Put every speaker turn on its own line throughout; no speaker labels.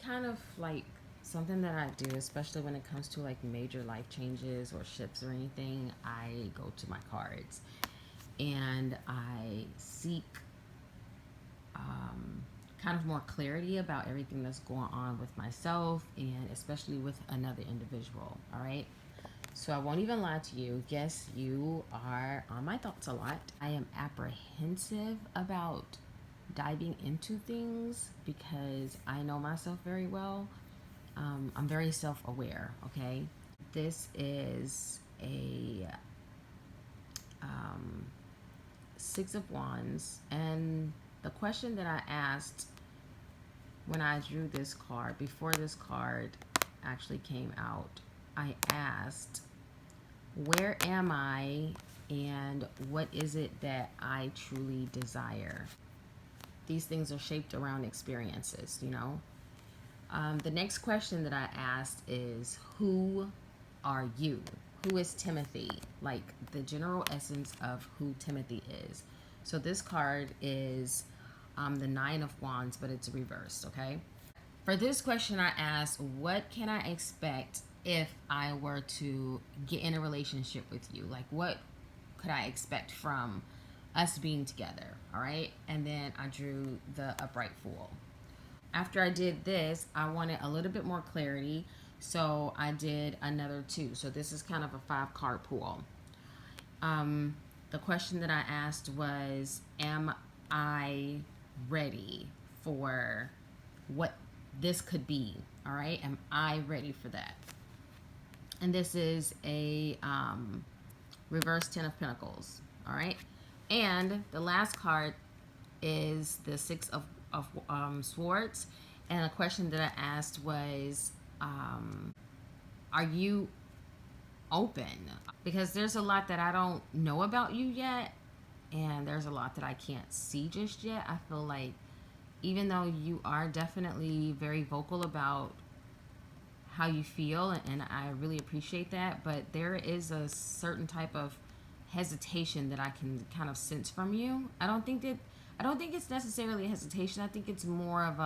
kind of like something that I do, especially when it comes to like major life changes or shifts or anything. I go to my cards and I seek um, kind of more clarity about everything that's going on with myself and especially with another individual. All right. So I won't even lie to you. Yes, you are on my thoughts a lot. I am apprehensive about diving into things because I know myself very well. I'm very self aware, okay? This is a um, Six of Wands. And the question that I asked when I drew this card, before this card actually came out, I asked, where am I and what is it that I truly desire? These things are shaped around experiences, you know? The next question that I asked is, who are you? Who is Timothy? Like the general essence of who Timothy is. So this card is the Nine of Wands, but it's reversed, okay? For this question, I asked, what can I expect if I were to get in a relationship with you? Like, what could I expect from us being together? All right. And then I drew the upright fool. After I did this, I wanted a little bit more clarity. So I did another two. So this is kind of a 5 card pool. The question that I asked was, am I ready for what this could be? All right. Am I ready for that? And this is a reverse 10 of Pentacles. All right. And the last card is the Six of Swords. And a question that I asked was, are you open? Because there's a lot that I don't know about you yet. And there's a lot that I can't see just yet. I feel like even though you are definitely very vocal about how you feel, and I really appreciate that, but there is a certain type of hesitation that I can kind of sense from you. I don't think it's necessarily a hesitation. I think it's more of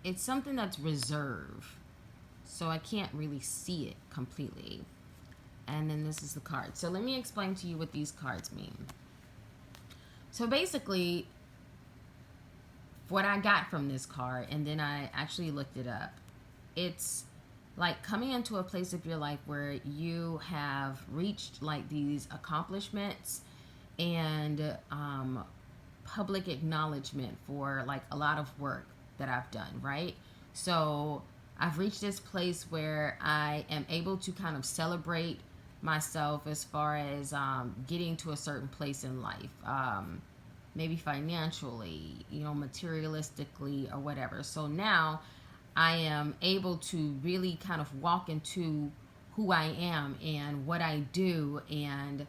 it's something that's reserved. So I can't really see it completely. And then this is the card. So let me explain to you what these cards mean. So basically, what I got from this card, and then I actually looked it up, it's like coming into a place of your life where you have reached like these accomplishments and public acknowledgement for like a lot of work that I've done, right? So I've reached this place where I am able to kind of celebrate myself as far as getting to a certain place in life. Maybe financially, materialistically or whatever. So now I am able to really kind of walk into who I am and what I do, and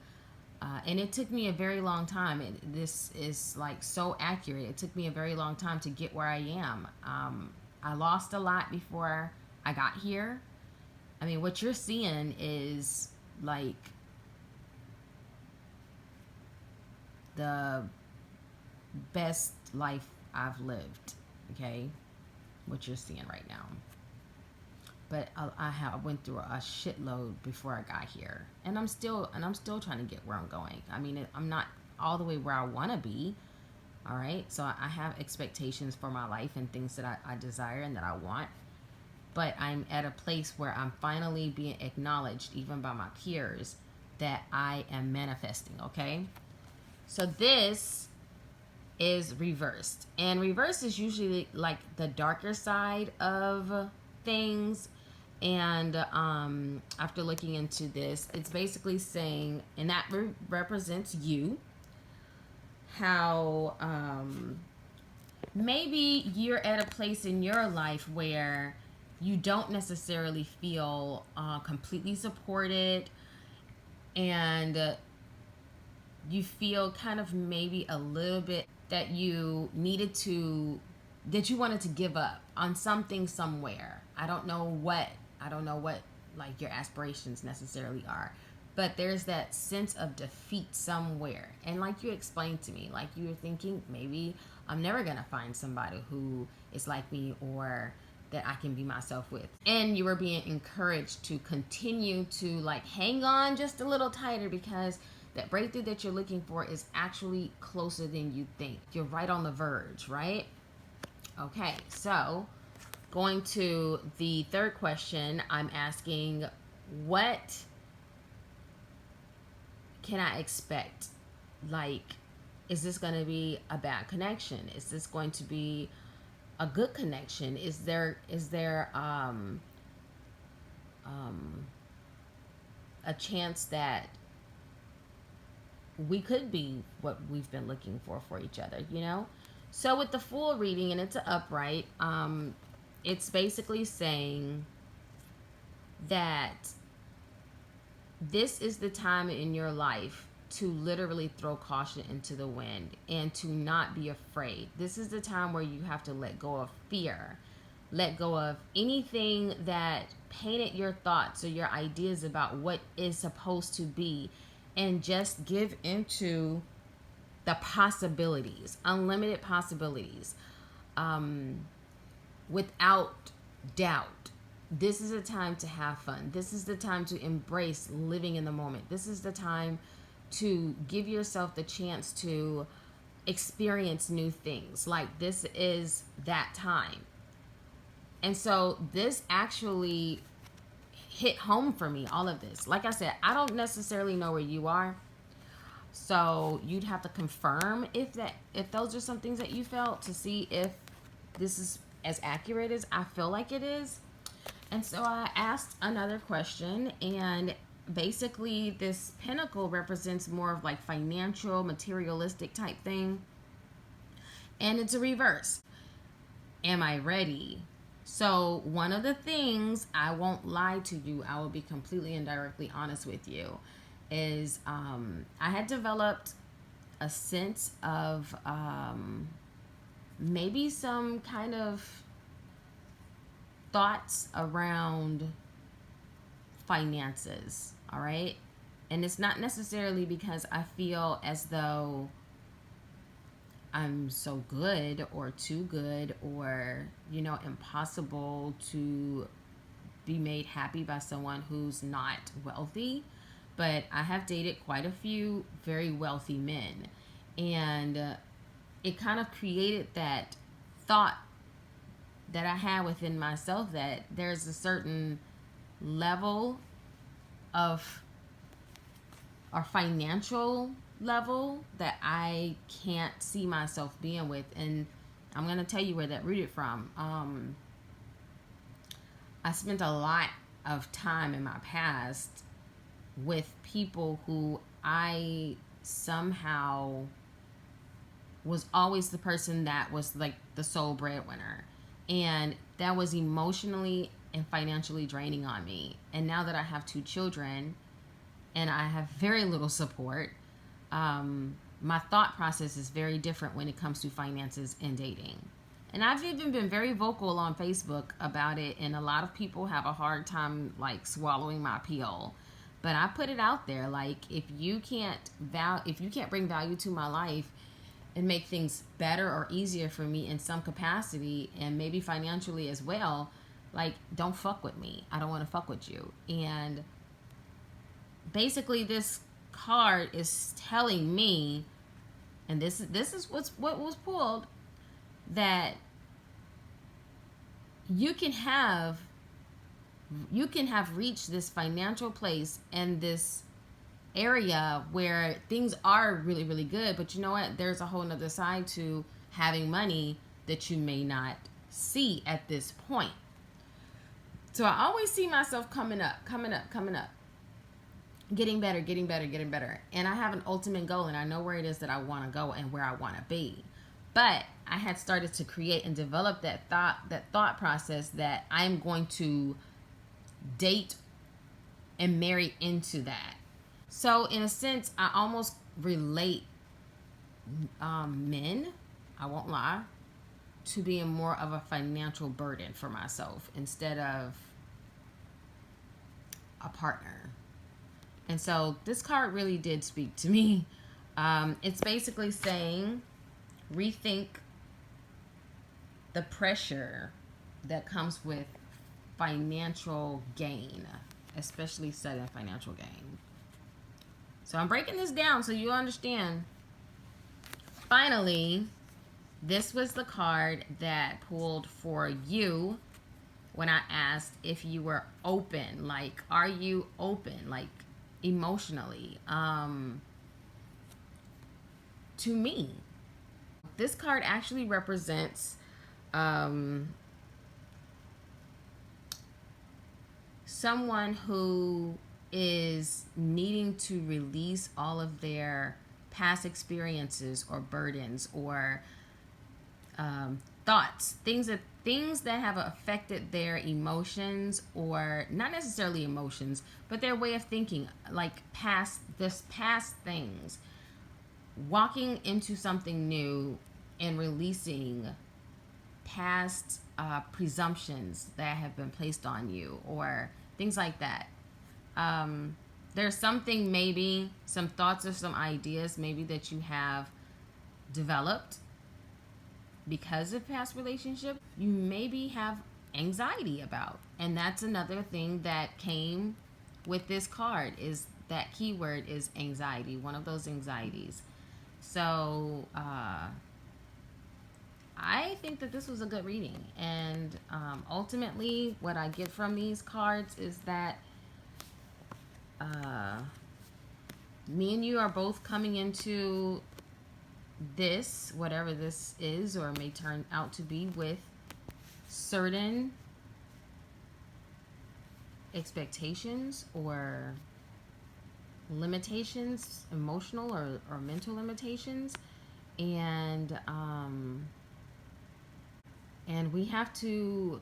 it took me a very long time. This is like so accurate. It took me a very long time to get where I am. I lost a lot before I got here. I mean, what you're seeing is like the best life I've lived, okay? What you're seeing right now. But I went through a shitload before I got here, and I'm still trying to get where I'm going. I mean, I'm not all the way where I want to be. All right, so I have expectations for my life and things that I desire and that I want, but I'm at a place where I'm finally being acknowledged, even by my peers, that I am manifesting. Okay, so this is reversed, and reverse is usually like the darker side of things. And after looking into this, it's basically saying, and that represents you, how maybe you're at a place in your life where you don't necessarily feel completely supported, and you feel kind of maybe a little bit that you wanted to give up on something somewhere. I don't know what like your aspirations necessarily are, but there's that sense of defeat somewhere. And like you explained to me, like you were thinking, maybe I'm never going to find somebody who is like me or that I can be myself with. And you were being encouraged to continue to like hang on just a little tighter, because that breakthrough that you're looking for is actually closer than you think. You're right on the verge, right? Okay, so going to the third question, I'm asking, what can I expect? Like, is this going to be a bad connection? Is this going to be a good connection? Is there a chance that we could be what we've been looking for each other, you know? So with the full reading, and it's an upright, it's basically saying that this is the time in your life to literally throw caution into the wind and to not be afraid. This is the time where you have to let go of fear, let go of anything that painted your thoughts or your ideas about what is supposed to be, and just give into the possibilities, unlimited possibilities, without doubt. This is a time to have fun. This is the time to embrace living in the moment. This is the time to give yourself the chance to experience new things. Like, this is that time. And so this actually hit home for me, all of this. Like I said, I don't necessarily know where you are. So you'd have to confirm if those are some things that you felt, to see if this is as accurate as I feel like it is. And so I asked another question, and basically this pentacle represents more of like financial, materialistic type thing. And it's a reverse. Am I ready? So one of the things, I won't lie to you, I will be completely and directly honest with you, is I had developed a sense of maybe some kind of thoughts around finances, all right? And it's not necessarily because I feel as though I'm so good or too good or, you know, impossible to be made happy by someone who's not wealthy. But I have dated quite a few very wealthy men. And it kind of created that thought that I had within myself that there's a certain level of, or financial level, that I can't see myself being with. And I'm going to tell you where that rooted from. I spent a lot of time in my past with people who I somehow was always the person that was like the sole breadwinner. And that was emotionally and financially draining on me. And now that I have 2 children and I have very little support, my thought process is very different when it comes to finances and dating. And I've even been very vocal on Facebook about it, and a lot of people have a hard time like swallowing my pill. But I put it out there, like, if you can't bring value to my life and make things better or easier for me in some capacity, and maybe financially as well, like, don't fuck with me. I don't want to fuck with you. And basically this card is telling me, and this is what was pulled, that you can have reached this financial place and this area where things are really, really good. But you know what? There's a whole nother side to having money that you may not see at this point. So I always see myself coming up, getting better. And I have an ultimate goal, and I know where it is that I want to go and where I want to be. But I had started to create and develop that thought process that I'm going to date and marry into that. So in a sense, I almost relate men, I won't lie, to being more of a financial burden for myself instead of a partner. And so this card really did speak to me. It's basically saying rethink the pressure that comes with financial gain, especially sudden financial gain. So I'm breaking this down so you understand. Finally, this was the card that pulled for you when I asked if you were open. Like, are you open? Like, emotionally. To me, this card actually represents someone who is needing to release all of their past experiences or burdens or thoughts, things that have affected their emotions, or not necessarily emotions, but their way of thinking, like past things, walking into something new and releasing past presumptions that have been placed on you or things like that. There's something, maybe some thoughts or some ideas maybe that you have developed because of past relationship you maybe have anxiety about. And that's another thing that came with this card, is that keyword is anxiety, one of those anxieties. So I think that this was a good reading. And ultimately, what I get from these cards is that me and you are both coming into this, whatever this is or may turn out to be, with certain expectations or limitations, emotional or mental limitations. And we have to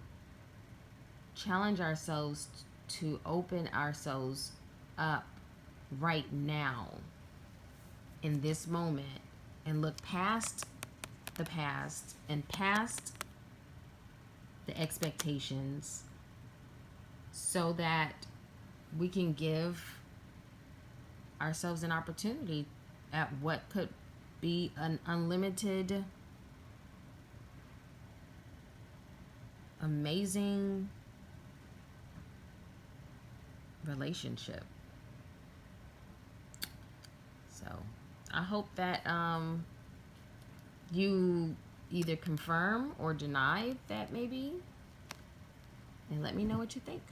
challenge ourselves to open ourselves up right now in this moment and look past the past and past the expectations so that we can give ourselves an opportunity at what could be an unlimited, amazing relationship. So I hope that you either confirm or deny that maybe, and let me know what you think.